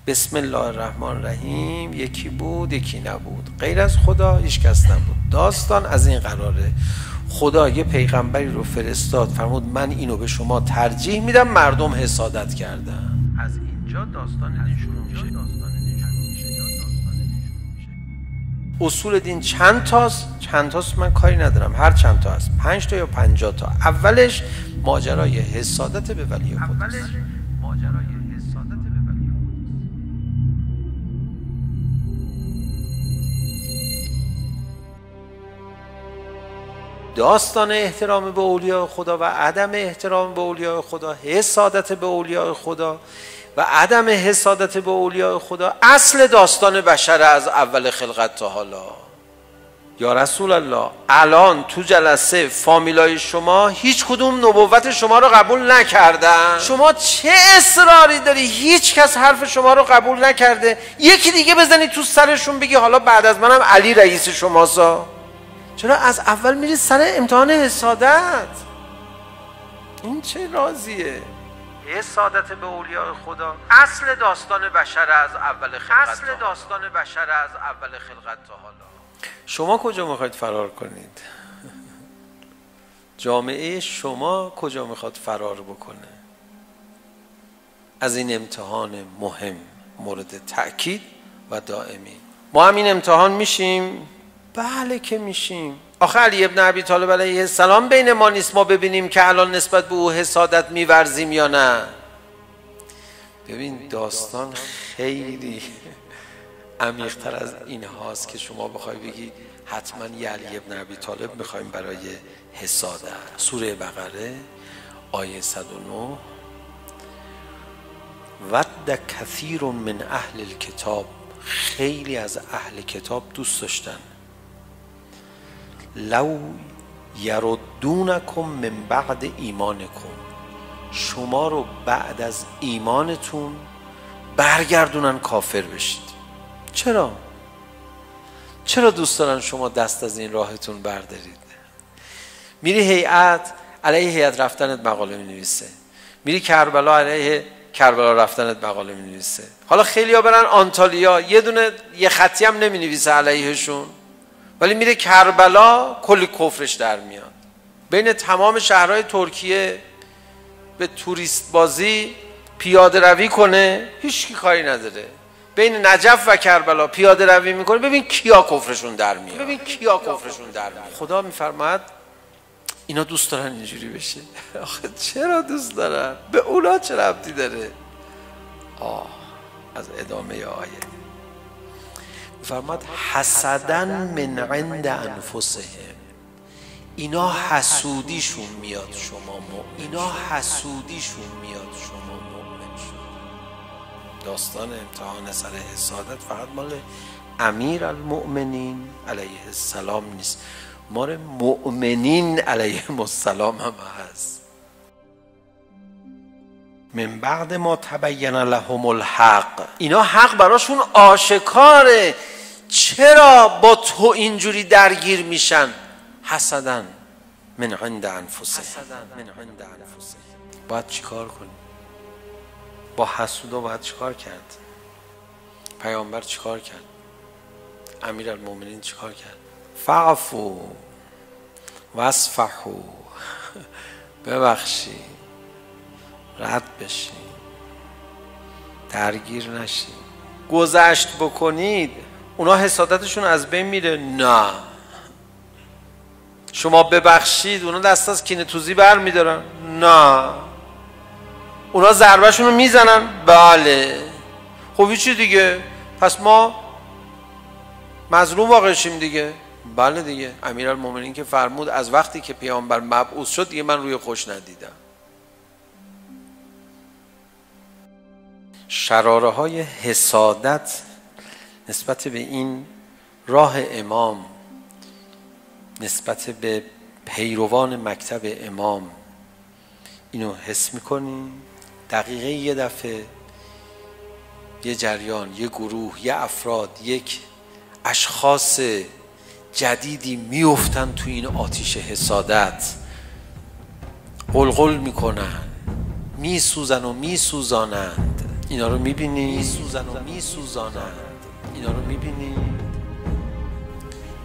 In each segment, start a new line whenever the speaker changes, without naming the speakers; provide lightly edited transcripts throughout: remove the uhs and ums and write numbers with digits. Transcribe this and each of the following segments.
بسم الله الرحمن الرحیم یکی بود یکی نبود، غیر از خدا هیچ کس نبود. داستان از این قراره: خدا یه پیغمبری رو فرستاد، فرمود من اینو به شما ترجیح میدم، مردم حسادت کردن. از اینجا داستان دین شروع میشه. اصول دین چند تاست من کاری ندارم، هر چند تا هست، 5 تا یا 50 تا. اولش ماجرای حسادت به ولی خداست. داستان احترام به اولیاء خدا و عدم احترام به اولیاء خدا، حسادت به اولیاء خدا و عدم حسادت به اولیاء خدا اصل داستان بشر از اول خلقت تا حالا. یا رسول الله، الان تو جلسه فامیلای شما هیچ کدوم نبوت شما رو قبول نکردن. شما چه اصراری داری؟ هیچ کس حرف شما رو قبول نکرده، یکی دیگه بزنی تو سرشون بگی حالا بعد از منم علی رئیس شماسا. چرا از اول میری سر امتحان حسادت؟ این چه رازیه؟ حسادت به اولیاء خدا اصل داستان بشر از اول خلقت تا حالا. شما کجا میخواید فرار کنید؟ جامعه شما کجا میخواد فرار بکنه از این امتحان مهم مورد تأکید و دائمی؟ ما هم این امتحان میشیم؟ بله که میشیم. آخه علی ابن ابی طالب علیه السلام بین ما نیست ما ببینیم که الان نسبت به او حسادت میورزیم یا نه؟ ببین داستان خیلی عمیق‌تر از این هاست که شما بخوای بگی حتما یه علی ابن ابی طالب میخوایم برای حسادت. سوره بقره آیه 109: ود کثیر من اهل الکتاب، خیلی از اهل کتاب دوست داشتن، لو یردونکم من بعد ایمانکم، شما رو بعد از ایمانتون برگردونن کافر بشید. چرا دوست دارن شما دست از این راهتون بردارید؟ میری هیئت، علیه هیئت رفتنت مقاله می‌نویسه، میری کربلا، علیه کربلا رفتنت مقاله می‌نویسه. حالا خیلی‌ها برن آنتالیا، یه خطی هم نمی‌نویسه علیهشون، ولی میره کربلا کلی کفرش در میاد. بین تمام شهرهای ترکیه به توریست بازی پیاده روی کنه، هیچ کی کاری نداره. بین نجف و کربلا پیاده روی میکنه، ببین کیا کفرشون در میاد. خدا میفرماید اینا دوست دارن اینجوری بشه. آخه چرا دوست دارن؟ به اونا چه ربطی داره؟ از ادامه آیه فرماد حسدن من عند انفسهم، اینا حسودیشون میاد شما مؤمن شد. داستان امتحان سر حسادت فقط مال امیر المؤمنین علیه السلام نیست، مال مؤمنین علیهم السلام هم هست. من بعد ما تبین لهم الحق، اینا حق براشون آشکاره، چرا با تو اینجوری درگیر میشن؟ حسدن من عند انفسهم. باید چیکار کنی؟ با حسودا باید چیکار کرد؟ پیامبر چیکار کرد؟ امیرالمومنین چیکار کرد؟ فعفو واصفحوا، ببخشی، رد بشین، درگیر نشین. گذشت بکنید اونا حسادتشون از بین میره؟ نه. شما ببخشید اونا دست از کینه توزی بر میدارن؟ نه. اونا ضربهشون رو میزنن؟ بله. خب چی دیگه؟ پس ما مظلوم واقع شیم دیگه؟ بله دیگه. امیرالمومنین که فرمود از وقتی که پیامبر مبعوث شد دیگه من روی خوش ندیدم. شراره های حسادت نسبت به این راه امام، نسبت به پیروان مکتب امام، اینو حس میکنی؟ دقیقه یه دفعه یه جریان، یه گروه، یه افراد، یک اشخاص جدیدی میافتن تو این آتیش حسادت، قلقل میکنن، میسوزن و میسوزانند. اینا رو میبینی؟ میسوزن و میسوزانند. اینا رو میبینی؟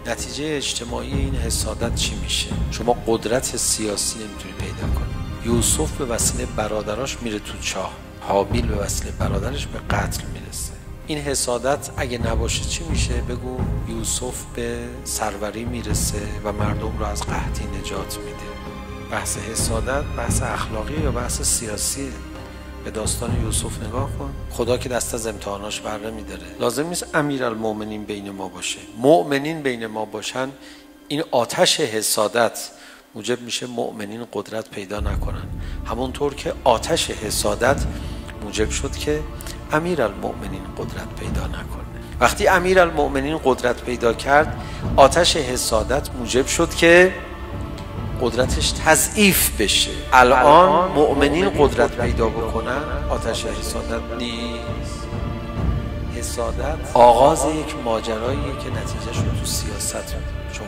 نتیجه اجتماعی این حسادت چی میشه؟ شما قدرت سیاسی نمیتونی پیدا کنی. یوسف به وسیله برادراش میره تو چاه، هابیل به وسیله برادرش به قتل میرسه. این حسادت اگه نباشه چی میشه؟ بگو یوسف به سروری میرسه و مردم رو از قحطی نجات میده. بحث حسادت بحث اخلاقی یا بحث سیاسیه؟ به داستان یوسف نگاه کن. خدا که دست از امتحاناش بر نمی‌داره. لازم نیست امیرالمومنین بین ما باشه. مؤمنین بین ما باشن، این آتش حسادت موجب میشه مؤمنین قدرت پیدا نکنن. همونطور که آتش حسادت موجب شد که امیرالمومنین قدرت پیدا نکنه. وقتی امیرالمومنین قدرت پیدا کرد، آتش حسادت موجب شد که قدرتش تضعیف بشه. الان مؤمنین قدرت پیدا بکنن، آتش حسادت نیست. حسادت آغاز یک ماجراییه که نتیجهش رو تو سیاست شما